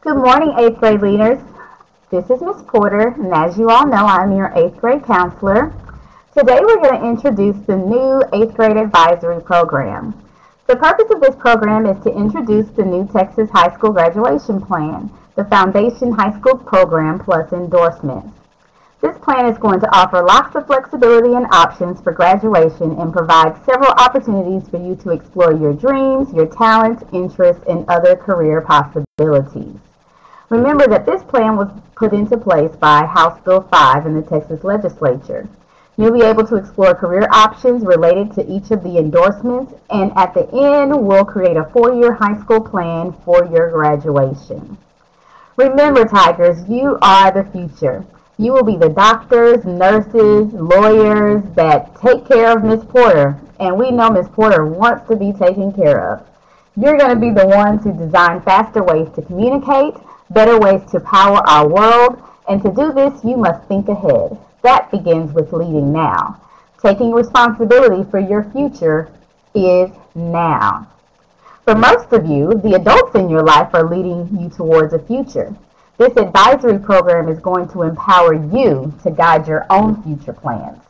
Good morning, 8th grade leaders. This is Miss Porter, and as you all know, I'm your 8th grade counselor. Today we're going to introduce the new 8th grade advisory program. The purpose of this program is to introduce the new Texas High School graduation plan, the Foundation High School Program plus endorsements. This plan is going to offer lots of flexibility and options for graduation and provide several opportunities for you to explore your dreams, your talents, interests, and other career possibilities. Remember that this plan was put into place by House Bill 5 in the Texas Legislature. You'll be able to explore career options related to each of the endorsements, and at the end, we'll create a 4-year high school plan for your graduation. Remember, Tigers, you are the future. You will be the doctors, nurses, lawyers that take care of Miss Porter, and we know Miss Porter wants to be taken care of. You're going to be the ones who design faster ways to communicate, better ways to power our world, and to do this, you must think ahead. That begins with leading now. Taking responsibility for your future is now. For most of you, the adults in your life are leading you towards a future. This advisory program is going to empower you to guide your own future plans.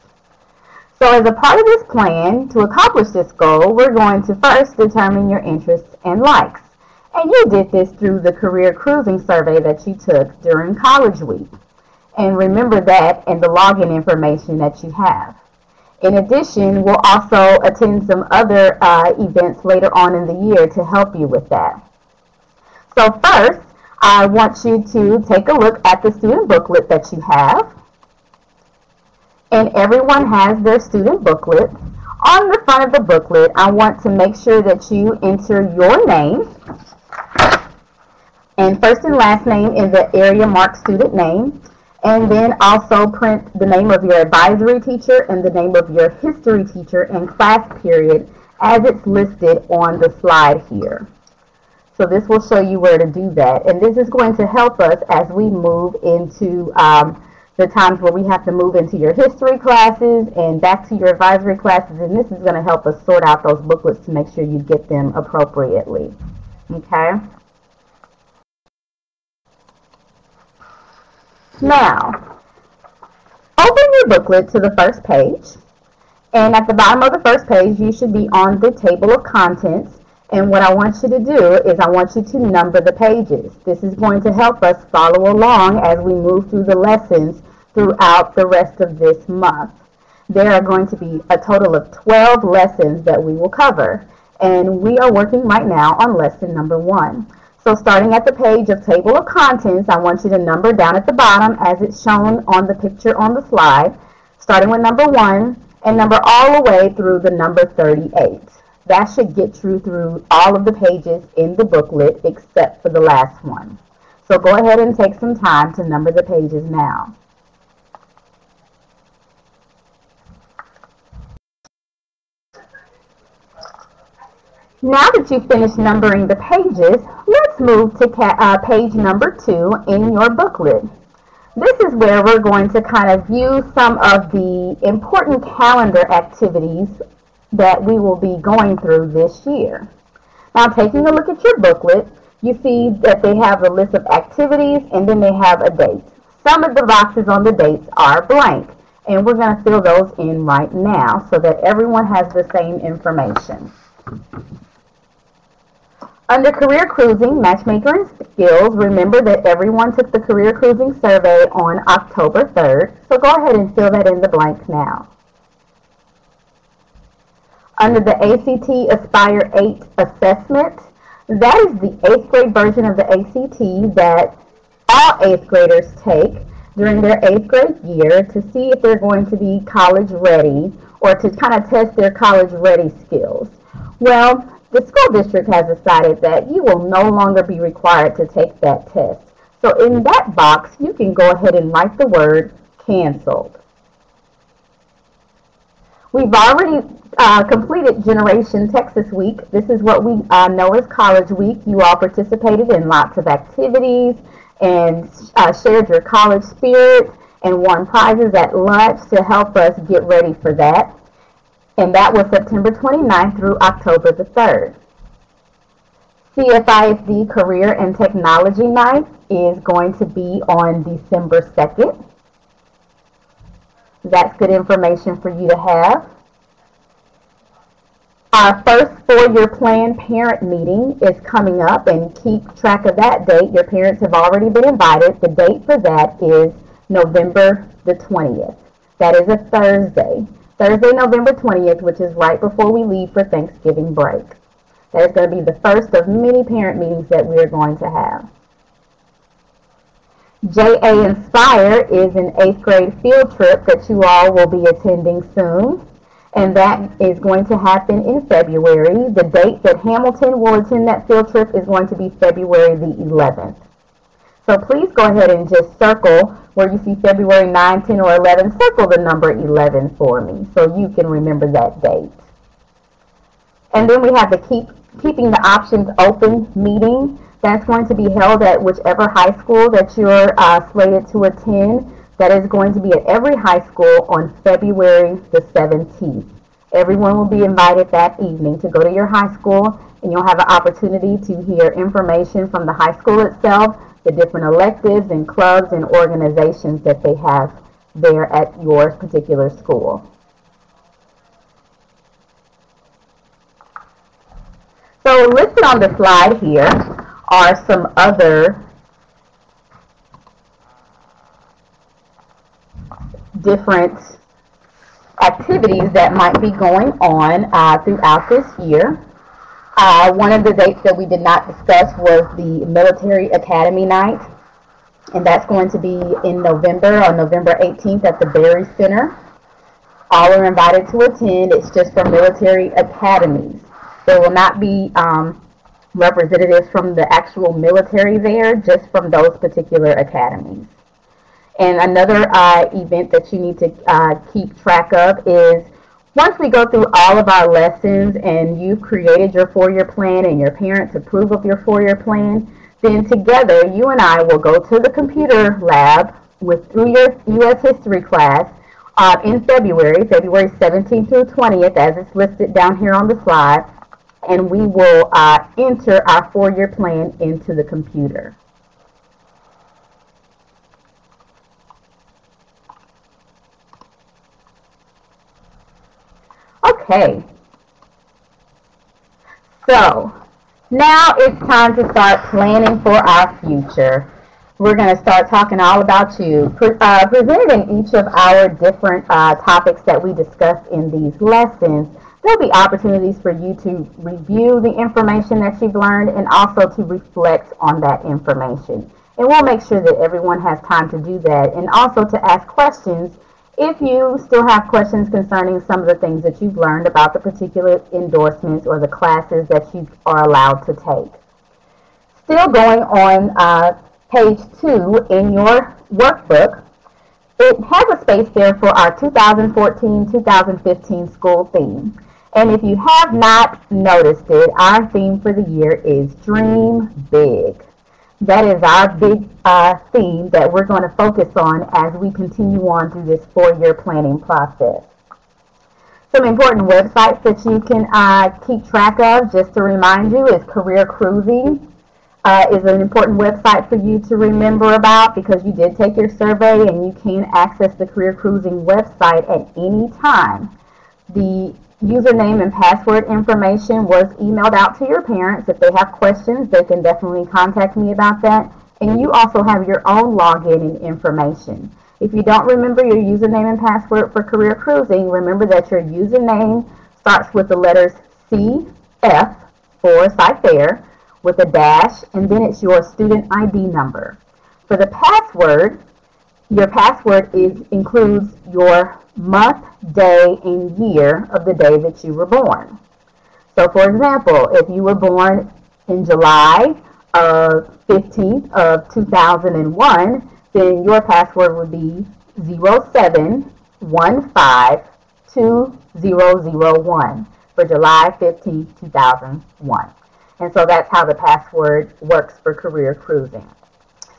So as a part of this plan, to accomplish this goal, we're going to first determine your interests and likes. And you did this through the career cruising survey that you took during college week. And remember that and the login information that you have. In addition, we'll also attend some other events later on in the year to help you with that. So first, I want you to take a look at the student booklet that you have. And everyone has their student booklet. On the front of the booklet, I want to make sure that you enter your name. And first and last name is the area marked student name. And then also print the name of your advisory teacher and the name of your history teacher and class period as it's listed on the slide here. So this will show you where to do that. And this is going to help us as we move into the times where we have to move into your history classes and back to your advisory classes. And this is going to help us sort out those booklets to make sure you get them appropriately. Okay? Now, open your booklet to the first page. And at the bottom of the first page, you should be on the table of contents. And what I want you to do is I want you to number the pages. This is going to help us follow along as we move through the lessons throughout the rest of this month. There are going to be a total of 12 lessons that we will cover. And we are working right now on lesson number 1. So starting at the page of table of contents, I want you to number down at the bottom as it's shown on the picture on the slide, starting with number 1 and number all the way through the number 38. That should get you through all of the pages in the booklet except for the last one. So go ahead and take some time to number the pages now. Now that you've finished numbering the pages, let's move to page number 2 in your booklet. This is where we're going to kind of view some of the important calendar activities that we will be going through this year. Now, taking a look at your booklet, you see that they have a list of activities and then they have a date. Some of the boxes on the dates are blank, and we're going to fill those in right now so that everyone has the same information. Under Career Cruising, Matchmaker and Skills, remember that everyone took the Career Cruising survey on October 3rd, so go ahead and fill that in the blank now. Under the ACT Aspire 8 assessment, that is the 8th grade version of the ACT that all 8th graders take during their 8th grade year to see if they're going to be college ready or to kind of test their college ready skills. Well, the school district has decided that you will no longer be required to take that test. So in that box, you can go ahead and write the word canceled. We've already completed Generation Texas Week. This is what we know as College Week. You all participated in lots of activities and shared your college spirit and won prizes at lunch to help us get ready for that. And that was September 29th through October the 3rd. CFISD Career and Technology Night is going to be on December 2nd. That's good information for you to have. Our first 4-year plan parent meeting is coming up, and keep track of that date. Your parents have already been invited. The date for that is November the 20th. That is a Thursday. Thursday, November 20th, which is right before we leave for Thanksgiving break. That is going to be the first of many parent meetings that we are going to have. JA Inspire is an 8th grade field trip that you all will be attending soon, and that is going to happen in February. The date that Hamilton will attend that field trip is going to be February the 11th. So please go ahead and just circle where you see February 9, 10, or 11. Circle the number 11 for me so you can remember that date. And then we have the Keeping the Options Open meeting. That's going to be held at whichever high school that you're slated to attend. That is going to be at every high school on February the 17th. Everyone will be invited that evening to go to your high school, and you'll have an opportunity to hear information from the high school itself, the different electives and clubs and organizations that they have there at your particular school. So listed on the slide here are some other different activities that might be going on throughout this year. One of the dates that we did not discuss was the Military Academy Night, and that's going to be in November, on November 18th at the Berry Center. All are invited to attend. It's just for military academies. There will not be representatives from the actual military there, just from those particular academies. And another event that you need to keep track of is once we go through all of our lessons and you've created your 4-year plan and your parents approve of your 4-year plan, then together you and I will go to the computer lab through your U.S. history class in February 17th through 20th, as it's listed down here on the slide, and we will enter our 4-year plan into the computer. Okay, so now it's time to start planning for our future. We're going to start talking all about you. Presented in each of our different topics that we discussed in these lessons, there'll be opportunities for you to review the information that you've learned and also to reflect on that information. And we'll make sure that everyone has time to do that, and also to ask questions if you still have questions concerning some of the things that you've learned about the particular endorsements or the classes that you are allowed to take. Still going on page 2 in your workbook, it has a space there for our 2014-2015 school theme. And if you have not noticed it, our theme for the year is Dream Big. That is our big theme that we're going to focus on as we continue on through this 4-year planning process. Some important websites that you can keep track of, just to remind you, is Career Cruising. Is an important website for you to remember about because you did take your survey and you can access the Career Cruising website at any time. The username and password information was emailed out to your parents. If they have questions, they can definitely contact me about that. And you also have your own login and information. If you don't remember your username and password for Career Cruising, remember that your username starts with the letters CF for Sci-Fair with a dash, and then it's your student ID number. For the password, your password includes your month, day, and year of the day that you were born. So for example, if you were born in July 15th of 2001, then your password would be 07152001 for July 15th, 2001. And so that's how the password works for Career Cruising.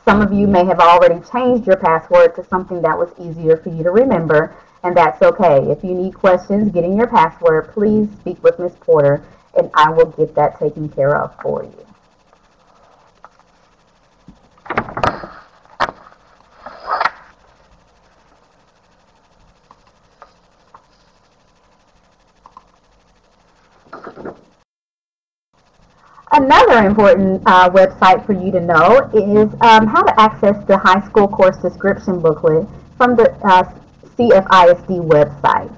Some of you may have already changed your password to something that was easier for you to remember, and that's okay. If you need questions getting your password, please speak with Ms. Porter, and I will get that taken care of for you. Another important website for you to know is how to access the high school course description booklet from the CFISD website.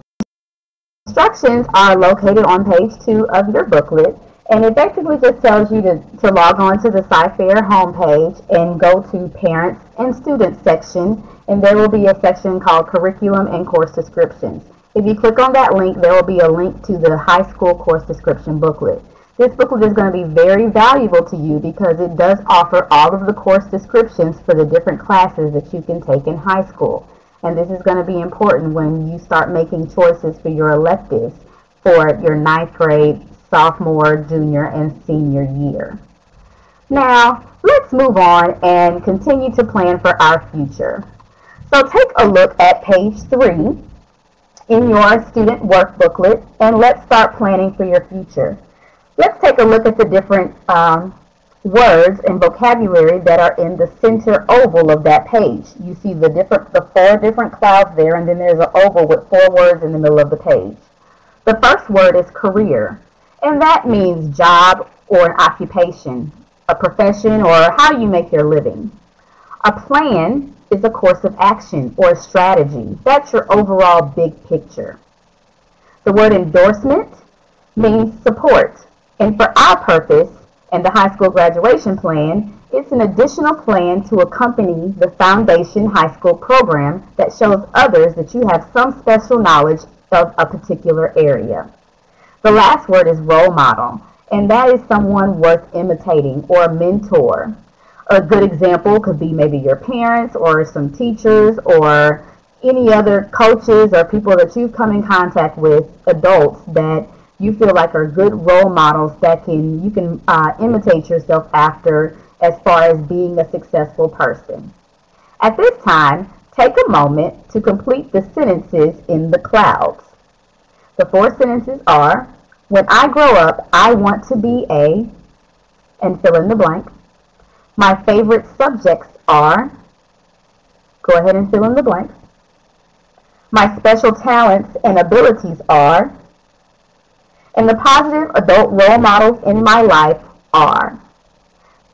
Instructions are located on page 2 of your booklet, and it basically just tells you to log on to the CFIR homepage and go to Parents and Students section, and there will be a section called Curriculum and Course Descriptions. If you click on that link, there will be a link to the high school course description booklet. This booklet is going to be very valuable to you because it does offer all of the course descriptions for the different classes that you can take in high school. And this is going to be important when you start making choices for your electives for your 9th grade, sophomore, junior, and senior year. Now, let's move on and continue to plan for our future. So take a look at page 3 in your student work booklet, and let's start planning for your future. Let's take a look at the different words and vocabulary that are in the center oval of that page. You see the 4 different clouds there, and then there's an oval with 4 words in the middle of the page. The first word is career, and that means job or an occupation, a profession, or how you make your living. A plan is a course of action or a strategy. That's your overall big picture. The word endorsement means support. And for our purpose and the high school graduation plan, it's an additional plan to accompany the foundation high school program that shows others that you have some special knowledge of a particular area. The last word is role model, and that is someone worth imitating or a mentor. A good example could be maybe your parents or some teachers or any other coaches or people that you've come in contact with, adults that you feel like are good role models that you can imitate yourself after as far as being a successful person. At this time, take a moment to complete the sentences in the clouds. The 4 sentences are, when I grow up, I want to be a, and fill in the blank. My favorite subjects are, go ahead and fill in the blanks. My special talents and abilities are, and the positive adult role models in my life are.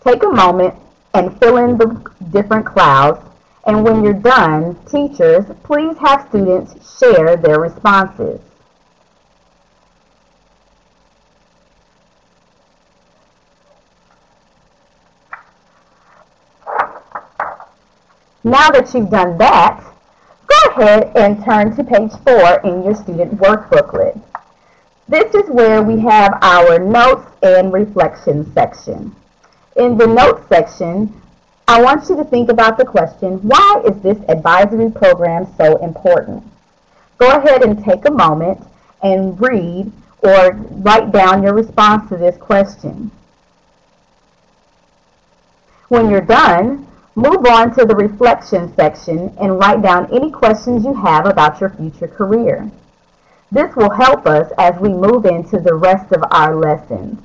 Take a moment and fill in the different clouds, and when you're done, teachers, please have students share their responses. Now that you've done that, go ahead and turn to page 4 in your student work booklet. This is where we have our notes and reflection section. In the notes section, I want you to think about the question, why is this advisory program so important? Go ahead and take a moment and read or write down your response to this question. When you're done, move on to the reflection section and write down any questions you have about your future career. This will help us as we move into the rest of our lessons.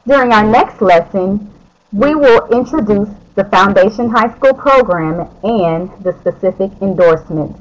During our next lesson, we will introduce the Foundation High School program and the specific endorsements